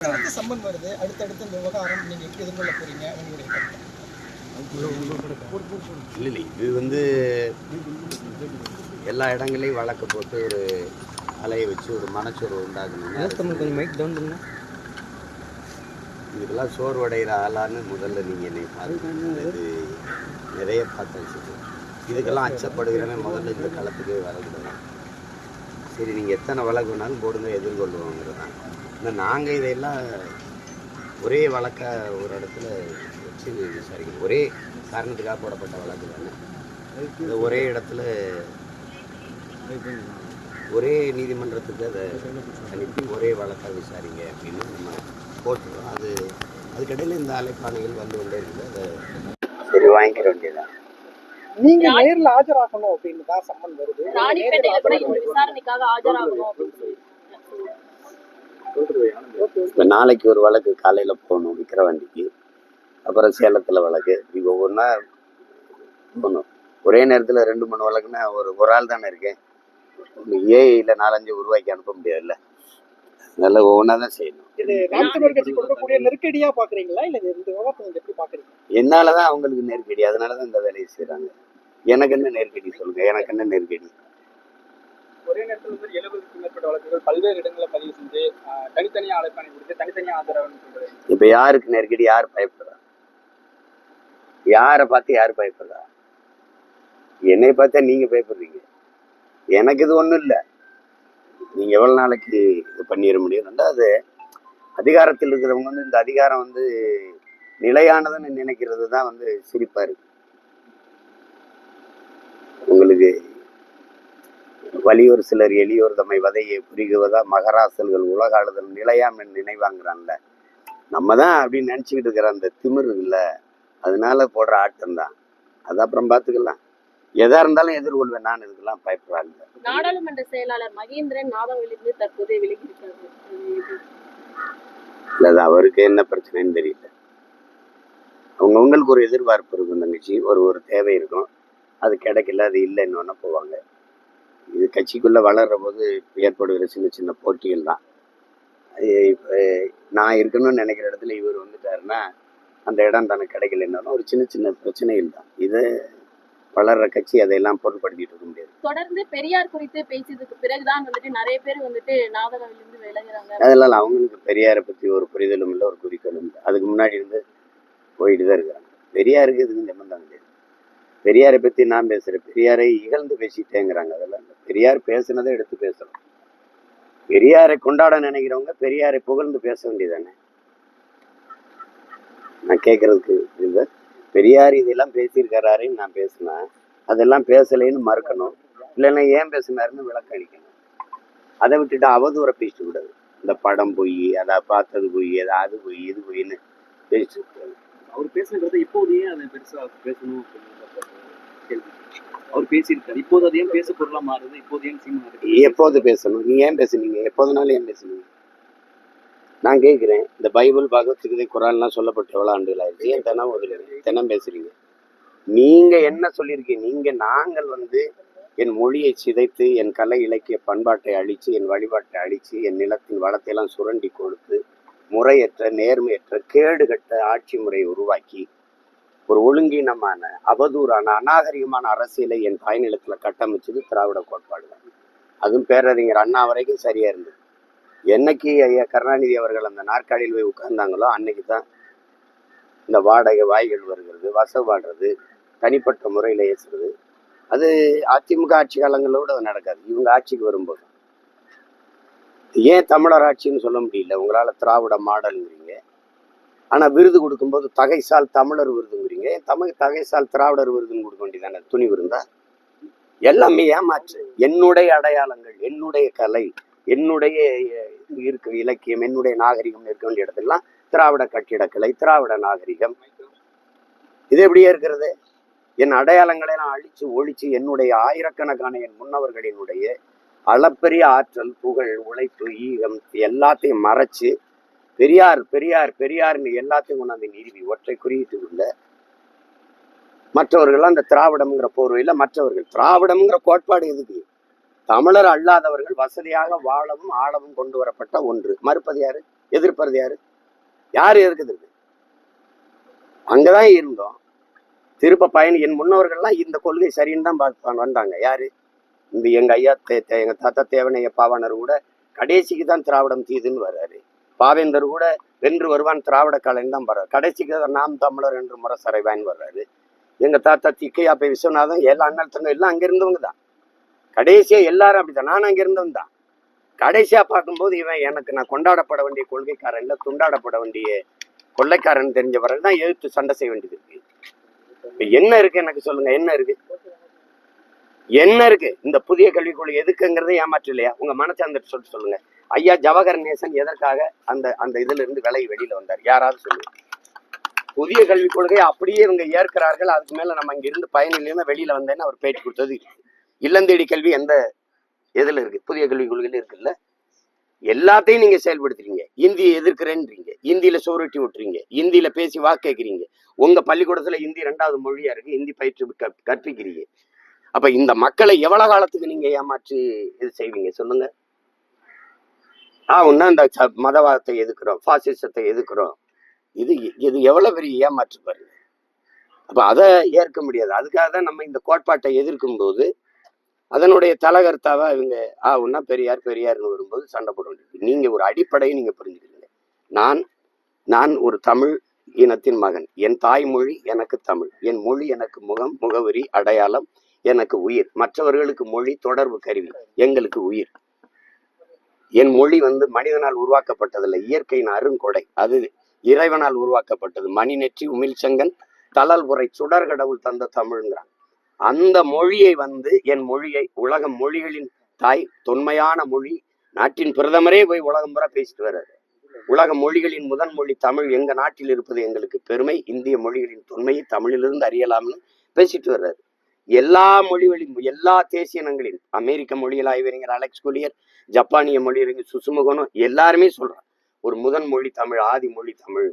Summon வருது, அடுத்தடுத்த இந்த விவகாரம் நீங்க எப்படி எதிர்கொள்ள போறீங்க உங்களுடைய இல்லை இது எல்லா இடங்களையும் வழக்கு போட்டு ஒரு அலையை வச்சு ஒரு மனச்சோர்வு உண்டாகணும். இதுக்கெல்லாம் சோர்வடைகிற ஆளான்னு முதல்ல நீங்கள் என்னை பார்த்து இது நிறைய பார்த்து வச்சுட்டு இதுக்கெல்லாம் அச்சப்படுகிறவன் முதல்ல இந்த களத்துக்கு வரக்கூடாது. சரி, நீங்கள் எத்தனை வழக்கு வேணாலும் போடுங்க, எதிர்கொள்ளுவோங்கிறதான். ஆனால் நாங்கள் இதையெல்லாம் ஒரே வழக்காக ஒரு இடத்துல வச்சு விசாரிக்கணும். ஒரே காரணத்துக்காக போடப்பட்ட வழக்கு தானே. இந்த ஒரே இடத்துல ஒரே நீதிமன்றத்துக்கு அதை அனுப்பி ஒரே வழக்காக விசாரிங்க அப்படின்னு நம்ம போட்டுருவோம். அதுக்கடையில் இந்த அலைப்பானைகள் வந்து கொண்டே இருக்குது. அதை சரி வாங்கிக்கிற வேண்டியதான். நீங்க நேர்ல ஆஜராகணும் அப்படின்னு தான் சம்மன் வருது. இப்போ நாளைக்கு ஒரு வழக்கு காலையில் போகணும் விக்கிரவாண்டிக்கு, அப்புறம் சேலத்தில் வழக்கு. இப்போ ஒவ்வொன்றா போகணும். ஒரே நேரத்தில் 2-3 வழக்குன்னா ஒரு ஆள் தானே இருக்கேன். ஏஐல 4-5 உருவாக்கி அனுப்ப முடியாதுல்ல. அதனால ஒவ்வொன்றா தான் செய்யணும். இது நாம் தமிழர் கட்சி கொடுக்கக்கூடிய நெருக்கடியா பாக்குறீங்களா இல்ல இந்த விவகாரத்தை நீங்க எப்படி பாக்குறீங்க? என்னாலதான் அவங்களுக்கு நெருக்கடி, அதனாலதான் இந்த வேலையை செய்யறாங்க. எனக்கு என்ன நெருக்கடி சொல்லுங்க, எனக்கு என்ன நெருக்கடி? ஒரே நேரத்தில் 70க்கும் மேற்பட்ட வழக்குகள் பல்வேறு இடங்களை பதிவு செஞ்சு தனித்தனியா அழைப்பாணை கொடுத்து தனித்தனியா ஆதரவுன்னு சொல்றேன். இப்ப யாருக்கு நெருக்கடி? யார் பயப்படுறா? யாரை பார்த்து யார் பயப்படுறா? என்னை பார்த்தா நீங்க பயப்படுறீங்க. எனக்கு இது ஒண்ணும் இல்லை. நீங்க எவ்வளவு நாளைக்கு இது பண்ணிட முடியும்? ரெண்டாவது, அதிகாரத்தில் இருக்கிறவங்க இந்த அதிகாரம் நிலையானதுன்னு நினைக்கிறது தான் சிரிப்பா இருக்கு. உங்களுக்கு வலியோர் சிலர் எளியோர் தம்மை வதையை புரிகுவதா மகராசல்கள் உலக ஆளுதல் நிலையாம் நினைவாங்கிறான்ல. நம்ம தான் அப்படின்னு நினைச்சுக்கிட்டு இருக்கிற அந்த திமிர் இல்லை, அதனால போடுற ஆட்டம் தான். அது அப்புறம் பார்த்துக்கலாம். எதா இருந்தாலும் எதிர்கொள்வேன் நான். இதுக்கெல்லாம் பயப்படுறாங்க. நாடாளுமன்ற செயலாளர் மகேந்திரன் நாடாவிலிருந்து தற்போதே விலகி இருக்காரு. இல்ல, அது அவருக்கு என்ன பிரச்சனைன்னு தெரியல. அவங்களுக்கு ஒரு எதிர்பார்ப்பு இருக்கும். தங்கச்சி ஒரு தேவை இருக்கும், அது கிடைக்கல, அது இல்லைன்னு போவாங்க. இது கட்சிக்குள்ள வளர்ற போது ஏற்படுகிற சின்ன சின்ன போட்டிகள் தான். இப்போ நான் இருக்கணும்னு நினைக்கிற இடத்துல இவர் வந்துட்டாருன்னா அந்த இடம் தனக்கு கிடைக்கலன்னாலும் ஒரு சின்ன சின்ன பிரச்சனைகள் தான். இது வளர்ற கட்சி அதையெல்லாம் பொருட்படுத்திட்டு இருக்க முடியாது. தொடர்ந்து பெரியார் குறித்து பேசியதுக்கு பிறகுதான் நிறைய பேர் நாதகாவிலிருந்து விலகுறாங்க. அதெல்லாம் அவங்களுக்கு பெரியாரை பத்தி ஒரு புரிதலும் இல்லை, ஒரு குறிக்கோளும் இல்லை. அதுக்கு முன்னாடி போயிட்டு தான் இருக்கிறாங்க. பெரியாருக்கு இதுக்கு சம்பந்தம் கிடையாது. பெரியாரை பத்தி நான் பேசுறேன், பெரியாரை இகழ்ந்து பேசிட்டேங்கிறாங்க. அதெல்லாம் பெரியார் பேசுனதை எடுத்து பேசணும். பெரியாரை கொண்டாட நினைக்கிறவங்க பெரியாரை புகழ்ந்து பேச வேண்டியதானே. நான் கேட்கறதுக்கு இல்லை. பெரியார் இதெல்லாம் பேசியிருக்காருன்னு நான் பேசினேன், அதெல்லாம் பேசலைன்னு மறுக்கணும். இல்லைன்னா ஏன் பேசினாருன்னு விளக்கம் அளிக்கணும். அதை விட்டுட்டு அவதூறை பேசிட்டு கூடாது. இந்த படம் போய் அதை பார்த்தது போய் அது போய் இது போயின்னு பேசிட்டு கூடாது. அவர் பேசுறது இப்போதையே அதை பெருசா பேசணும். அவர் பேசியிருக்காரு, இப்போது அது ஏன் பேச பொருளா மாறுது? இப்போது ஏன் சீமா எப்போது பேசணும்? நீங்க ஏன் பேசுனீங்க? எப்போதுனாலும் ஏன் பேசுனீங்க? நான் கேட்கிறேன். இந்த பைபிள், பகவத்கீதை, குரான்லாம் சொல்லப்பட்ட எவ்வளவு ஆண்டுகள் ஆயிடுச்சு? ஏன் தினம் பேசுறீங்க? நீங்க என்ன சொல்லியிருக்கீங்க? நாங்கள் என் மொழியை சிதைத்து, என் கலை இலக்கிய பண்பாட்டை அழிச்சு, என் வழிபாட்டை அழிச்சு, என் நிலத்தின் வளத்தை எல்லாம் சுரண்டி கொடுத்து, முறையற்ற நேர்மையற்ற கேடுகட்ட ஆட்சி முறையை உருவாக்கி, ஒரு ஒழுங்கீனமான அவதூறான அநாகரிகமான அரசியலை என் தாய் நிலத்துல கட்டமைச்சது திராவிட கோட்பாடு தான். அதுவும் பேரறிஞர் அண்ணா வரைக்கும் சரியா இருந்தது. என்னைக்கு ஐயா கருணாநிதி அவர்கள் அந்த நாற்காலியில் போய் உட்கார்ந்தாங்களோ அன்னைக்கு தான் இந்த வாடகை வாய்கள் வருகிறது, வசப்பாடுறது, தனிப்பட்ட முறையில் ஏசுறது. அது அதிமுக ஆட்சி காலங்களோடு அது நடக்காது. இவங்க ஆட்சிக்கு வரும்போது ஏன் தமிழர் ஆட்சின்னு சொல்ல முடியல? உங்களால் திராவிட மாடலுங்கிறீங்க, ஆனால் விருது கொடுக்கும்போது தகைசால் தமிழர் விருதுங்கிறீங்க. தகைசால் திராவிடர் விருதுன்னு கொடுக்க வேண்டியதானே? துணி விருந்தா? எல்லாமே ஏமாற்று. என்னுடைய அடையாளங்கள், என்னுடைய கலை, என்னுடைய இருக்க இலக்கியம், என்னுடைய நாகரிகம் இருக்க வேண்டிய இடத்துலாம் திராவிட கட்டிடக்கலை, திராவிட நாகரிகம், இது எப்படியே இருக்கிறது? என் அடையாளங்களை எல்லாம் அழிச்சு ஒழிச்சு என்னுடைய ஆயிரக்கணக்கான என் முன்னவர்களினுடைய அளப்பெரிய ஆற்றல், புகழ், உழைப்பு, ஈகம் எல்லாத்தையும் மறைச்சு பெரியார் பெரியார் பெரியார்னு எல்லாத்தையும் கொண்டாந்து நிறுவி ஒற்றை குறியிட்டு உள்ள மற்றவர்கள் அந்த திராவிடம்ங்கிற போர்வையில மற்றவர்கள் திராவிடம்ங்கிற கோட்பாடு எதுக்கு? தமிழர் அல்லாதவர்கள் வசதியாக வாழவும் ஆளவும் கொண்டு வரப்பட்ட ஒன்று. மறுப்பது யாரு? எதிர்ப்பது யாரு? யாரு எதிர்க்குது? அங்கதான் இருந்தோம். திருப்ப என் முன்னோர்கள்லாம் இந்த கொள்கை சரின்னு தான் வந்தாங்க. யாரு? இந்த எங்க ஐயா எங்க தாத்தா தேவனைய பாவாணர் கூட கடைசிக்கு தான் திராவிடம் தீதுன்னு வர்றாரு. பாவேந்தர் கூட வென்று வருவான் திராவிட கலைன்னு தான் வர்றாரு. கடைசிக்கு நாம் தமிழர் என்று முரசறைவான்னு வர்றாரு. எங்க தாத்தா திக்கையாப்பை விஸ்வநாதன் எல்லா அண்ணல் தங்க எல்லாம் அங்க இருந்தவங்க தான். கடைசியா எல்லாரும் அப்படிதான். நான் அங்க இருந்தவன் தான். கடைசியா பார்க்கும்போது இவன் எனக்கு நான் கொண்டாடப்பட வேண்டிய கொள்கைக்காரன் இல்ல, துண்டாடப்பட வேண்டிய கொள்ளைக்காரன் தெரிஞ்சவர்கள் தான் எதிர்த்து சண்டை செய்ய வேண்டியது இருக்கு. இப்ப என்ன இருக்கு எனக்கு சொல்லுங்க, என்ன இருக்கு? என்ன இருக்கு? இந்த புதிய கல்விக் கொள்கை எதுக்குங்கிறதே ஏமாற்று இல்லையா? உங்க மனசார்ந்துட்டு சொல்லுங்க. ஐயா ஜவஹர் நேசன் எதற்காக அந்த இதுல இருந்து விலகி வெளியில வந்தார்? யாராவது சொல்லுங்க. புதிய கல்விக் கொள்கையை அப்படியே இவங்க ஏற்கிறார்கள், அதுக்கு மேல நம்ம இங்க இருந்து பயனில்லைன்னா வெளியில வந்தேன்னு அவர் பேட்டி கொடுத்தது. இல்லந்தேடி கல்வி எந்த எதுல இருக்கு? புதிய கல்விக் கொள்கையில இருக்குல்ல. எல்லாத்தையும் நீங்க செயல்படுத்துறீங்க. இந்தியை எதிர்க்கிறேன்றீங்க, இந்தியில சோறுட்டி விட்டுறீங்க, இந்தியில பேசி வாக்கு கேட்கிறீங்க. உங்க பள்ளிக்கூடத்துல இந்தி 2வது மொழியா இருக்கு, இந்தி பயிற்சி கற்பிக்கிறீங்க. அப்ப இந்த மக்களை எவ்வளவு காலத்துக்கு நீங்க ஏமாற்றி இது செய்வீங்க சொல்லுங்க. ஒன்னா இந்த மதவாதத்தை எதிர்க்கிறோம், பாசிசத்தை எதிர்க்கிறோம். இது எவ்வளவு பெரிய ஏமாற்று பாருங்க. அப்ப அதை ஏற்க முடியாது. அதுக்காக தான் நம்ம இந்த கோட்பாட்டை எதிர்க்கும் போது அதனுடைய தலகர்த்தாவா இவங்க ஒன்னா பெரியார்னு வரும்போது சண்டை போட வேண்டியது. நீங்க ஒரு அடிப்படையை நீங்க புரிஞ்சுக்கிறீங்க. நான் ஒரு தமிழ் இனத்தின் மகன். என் தாய்மொழி எனக்கு தமிழ். என் மொழி எனக்கு முகம், முகவரி, அடையாளம், எனக்கு உயிர். மற்றவர்களுக்கு மொழி தொடர்பு கருவி, எங்களுக்கு உயிர். என் மொழி மனிதனால் உருவாக்கப்பட்டதில்லை, இயற்கையின் அருங்கொடை. அது இறைவனால் உருவாக்கப்பட்டது. மணி நெற்றி உமிழ்ச்சங்கன் தளல் உரை சுடர் கடவுள் தந்த தமிழ்ங்கிறான். அந்த மொழியை என் மொழியை உலக மொழிகளின் தாய், தொன்மையான மொழி, நாட்டின் பிரதமரே போய் உலகம் பூரா பேசிட்டு வர்றாரு. உலக மொழிகளின் முதன் மொழி தமிழ், எங்க நாட்டில் இருப்பது எங்களுக்கு பெருமை, இந்திய மொழிகளின் தொன்மையை தமிழிலிருந்து அறியலாம்னு பேசிட்டு வர்றாரு. எல்லா மொழிகளின், எல்லா தேசிய இனங்களின், அமெரிக்க மொழியில் ஆய்வறிஞர் அலெக்ஸ் கொலியர், ஜப்பானிய மொழியறிஞர் சுசுமுகனோ எல்லாருமே சொல்றாங்க ஒரு முதன் மொழி தமிழ், ஆதி மொழி தமிழ்.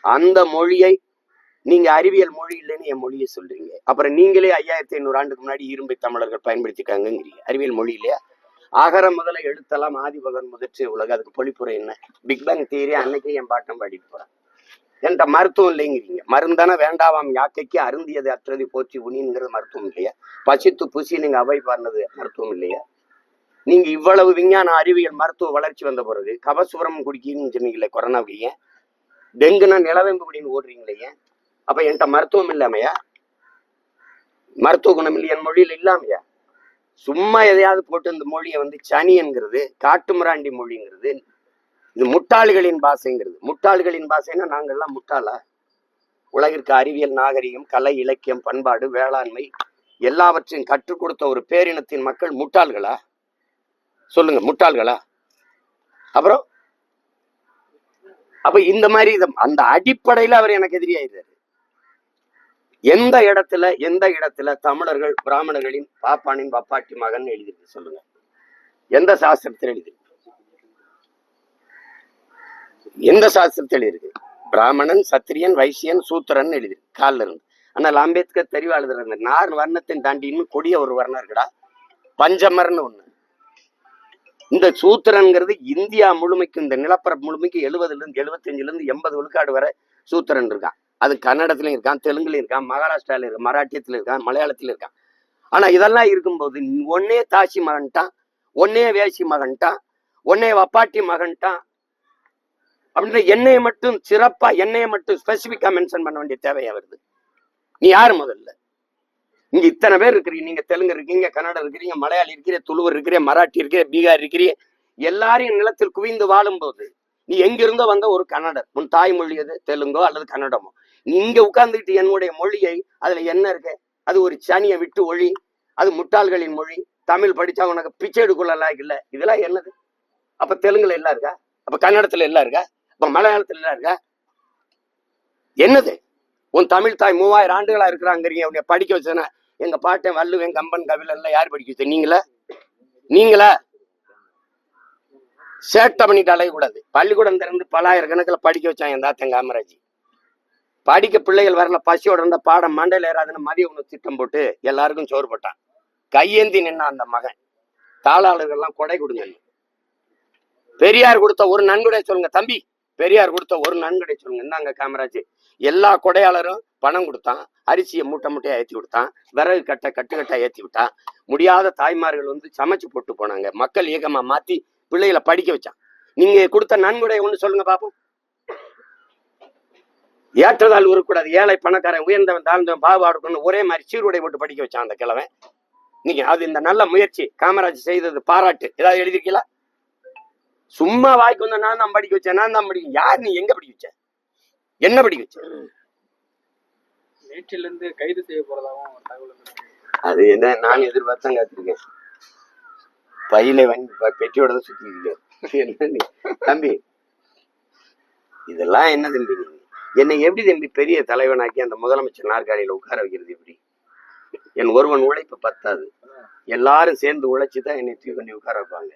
அந்த மொழியை நீங்க அறிவியல் மொழி இல்லைன்னு என் மொழியை சொல்றீங்க. அப்புறம் நீங்களே 5500 ஆண்டுக்கு முன்னாடி இரும்பை தமிழர்கள் பயன்படுத்திக்காங்கிறீங்க. அறிவியல் மொழி இல்லையா? அகர முதல எழுத்தெல்லாம் ஆதிபகன் முதற்று உலக. அதுக்கு பொழிப்புரை என்ன? பிக் பேங் தியரி அன்னைக்கே என் பாட்டம் பாடிட்டு போறேன். என்கிட்ட மருத்துவம் இல்லைங்கிறீங்க. மருந்தான வேண்டாவாம் யாக்கைக்கு அருந்தியது அற்றது போற்றி உனிங்கிறது மருத்துவம் இல்லையா? பசித்து புசி நீங்க அவை பாடினது மருத்துவம் இல்லையா? நீங்க இவ்வளவு விஞ்ஞான அறிவியல் மருத்துவ வளர்ச்சி வந்த பிறகு கபசுரம் குடிக்கின்னு சொன்னீங்களே கொரோனாவிலேயே, டெங்குனா நிலவேம்பு குடின்னு ஓடுறீங்களே, அப்ப என்கிட்ட மருத்துவம் இல்லாமையா? மருத்துவ குணம் இல்லை என் மொழியில இல்லாமையா? சும்மா எதையாவது போட்டு இந்த மொழியை சனி என்கிறது, காட்டுமிராண்டி மொழிங்கிறது, இது முட்டாள்களின் பாஷைங்கிறது. முட்டாள்களின் பாஷைன்னா நாங்கள்லாம் முட்டாளா? உலகிற்கு அறிவியல், நாகரிகம், கலை, இலக்கியம், பண்பாடு, வேளாண்மை எல்லாவற்றையும் கற்றுக் கொடுத்த ஒரு பேரினத்தின் மக்கள் முட்டாள்களா? சொல்லுங்க, முட்டாள்களா? அப்புறம் அப்ப இந்த மாதிரி அந்த அடிப்படையில அவர் எனக்கு எதிரியாயிருந்தாரு. எந்த இடத்துல தமிழர்கள் பிராமணர்களின் பாப்பானின் பப்பாட்டி மகன் எழுதிருக்கு சொல்லுங்க. எந்த சாஸ்திரத்தில் எழுதிருக்கு? எந்த சாஸ்திரத்தில் எழுதிருக்கு? பிராமணன், சத்திரியன், வைசியன், சூத்திரன் எழுதிருக்கு காலில் இருந்து. ஆனால் அம்பேத்கர் தெரிவா எழுதுறாங்க, 4 வர்ணத்தை தாண்டி இன்னும் கொடிய ஒரு வர்ணம் இருக்குடா, பஞ்சமர்னு ஒண்ணு. இந்த சூத்திரன்கிறது இந்தியா முழுமைக்கு, இந்த நிலப்பரப்பு முழுமைக்கு 70லிருந்து 75லிருந்து 80 விழுக்காடு வரை சூத்திரன் இருக்கான். அது கன்னடத்திலையும் இருக்கான், தெலுங்குலையும் இருக்கான், மகாராஷ்டிரால இருக்கான், மராட்டியத்துல இருக்கான், மலையாளத்துல இருக்கான். ஆனா இதெல்லாம் இருக்கும்போது ஒன்னே தாசி மகன்ட்டான், ஒன்னே வேசி மகன்ட்டான், ஒன்னே வப்பாட்டி மகன்ட்டான் அப்படின்ற என்னைய மட்டும் சிறப்பா, என்னைய மட்டும் ஸ்பெசிபிக்கா மென்ஷன் பண்ண வேண்டிய தேவையா வருது? நீ யாரு முதல்ல? இங்க இத்தனை பேர் இருக்கிறீங்க. நீங்க தெலுங்கு இருக்கீங்க, கன்னடம் இருக்கிறீங்க, மலையாளி இருக்கிறீங்க, துளுவர் இருக்கிறீங்க, மராட்டி இருக்கிறீங்க, பீகார் இருக்கிறீங்க. எல்லாரையும் நிலத்தில் குவிந்து வாழும் போது நீ எங்கிருந்தோ வந்த ஒரு கன்னடர், உன் தாய்மொழி எது? தெலுங்கோ அல்லது கன்னடமோ. நீ இங்க உட்கார்ந்துக்கிட்டு என்னுடைய மொழியை, அதுல என்ன இருக்கு? அது ஒரு சனியை விட்டு ஒழி, அது முட்டாள்களின் மொழி, தமிழ் படிச்சா உனக்கு பிச்சை எடுக்கலாம் இல்ல, இதெல்லாம் என்னது? அப்ப தெலுங்குல எல்லாம் இருக்கா? அப்ப கன்னடத்துல எல்லாம் இருக்கா? அப்ப மலையாளத்துல எல்லாம் இருக்கா? என்னது? உன் தமிழ் தாய் 3000 ஆண்டுகளா இருக்கிறாங்கிறீங்க. உன்னை படிக்க வச்சதுன்னா எங்க பாட்டன் வள்ளுவன், கம்பன், கபிலன் எல்லாம் யார் படிக்க வச்ச? நீங்களா? சேட்டை பண்ணிட்டு அலையக்கூடாது. பள்ளிக்கூடம் திறந்து பல்லாயிரக்கணக்கில் படிக்க வச்சான் என் தாத்தன் காமராஜ். படிக்க பிள்ளைகள் வரல, பசியோட இருந்த பாடம் மண்டையில் ஏறாதுன்னு மதிய உணவு திட்டம் போட்டு எல்லாருக்கும் சோறு போட்டான். கையேந்தி நின்னா அந்த மகன். தாளாளர்கள்லாம் கொடை கொடுங்க. பெரியார் கொடுத்த ஒரு நன்கொடை சொல்லுங்க தம்பி, பெரியார் கொடுத்த ஒரு நன்கொடை சொல்லுங்க. இந்தாங்க காமராஜ், எல்லா கொடையாளரும் பணம் கொடுத்தான், அரிசியை மூட்டை மூட்டையா ஏற்றி கொடுத்தான், விறகு கட்டா ஏற்றி விட்டான். முடியாத தாய்மார்கள் வந்து சமைச்சு போட்டு போனாங்க, மக்கள் இயக்கமா மாத்தி பிள்ளைகளை படிக்க வச்சான். நீங்க கொடுத்த நன்கொடை ஒண்ணு சொல்லுங்க பாப்போம். ஏற்றதால் இருக்கக்கூடாது, ஏழை பணக்காரன் உயர்ந்தவன் தாழ்ந்தவன் பாகுபாடு ஒரே மாதிரி சீருடை போட்டு படிக்க வச்சான் அந்த கிழவன். நீங்க அது இந்த நல்ல முயற்சி காமராஜ் செய்தது பாராட்டு ஏதாவது எழுதிருக்கீங்களா? சும்மா வாய்க்கு வந்த நான் தான் படிக்க வச்சேன், நான் தான் படிக்க. யார் நீ? எங்க படிக்க வச்ச? என்ன படிக்க வச்ச? நேற்றிலிருந்து கைது செய்ய போறதாகவும் தகவல். அது என்ன, நான் எதிர்பார்த்தான் காத்திருக்கேன். பையில வாங்கி பெட்டியோட தான் சுத்தி என்ன தம்பி, இதெல்லாம் என்ன தம்பி? என்னை எப்படி தம்பி பெரிய தலைவனாக்கி அந்த முதலமைச்சர் நாற்காலியில உட்கார வைக்கிறது எப்படி? என் ஒருவன் உழைப்பு பத்தாது, எல்லாரும் சேர்ந்து உழைச்சுதான் என்னை தூக்கி கொண்டு உட்கார வைப்பாங்க.